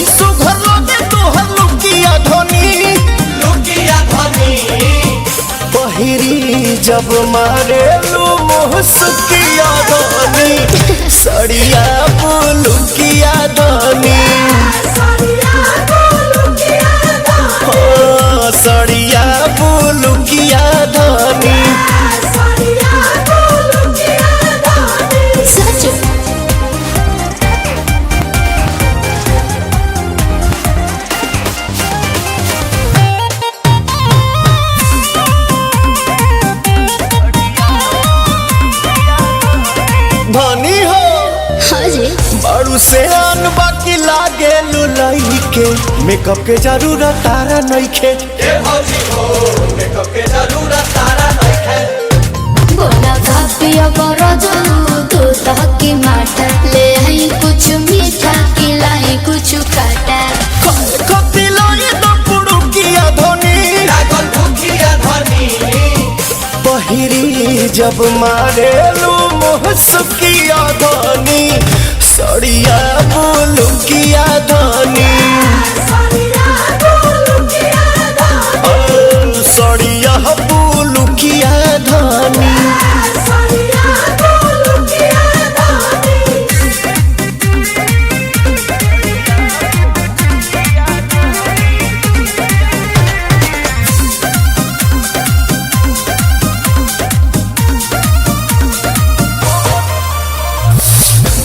बड़ी सुघर लगे तोहर लुकिया धनी पहिरी जब मारे लू मुहसुकिया धनी सड़िया बुलुकिया धनी सड़िया बुलुकिया धनी धनी हो बड़ू से अन बाकी लागे लुलई के मेकअप के जरूरत तारा नइखे बोला भापिया बड़ा जानू तू तहकी माटा ले आई कुछ मीठा खिलाई कुछ काटा कति लाई तो पुड़ुकिया धनी पहिरी जब मारे लू मुहसुकिया धनी सड़िया बुलुकिया धनी सड़िया बुलुकिया धनी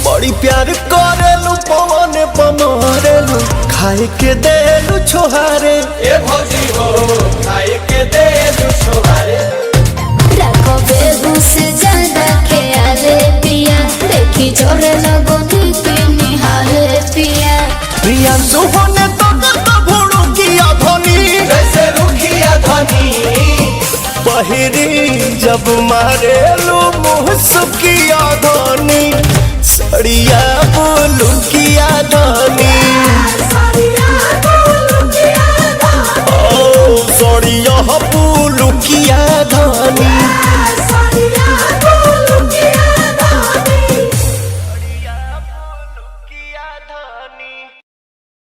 बड़ी प्यार करेलू पवन पमरेलू खाए के देलू छोहारे रखो बेगू से ज्यादा ख्याले पिया देखी जोरे लगो नीति निहाले पिया प्रिया सुहोने तो भुड़ुकिया धनी पहिरी जब मारेलू मुहसुकिया धनी सड़िया बुलुकिया धनी सड़िया बुलुकिया धनी।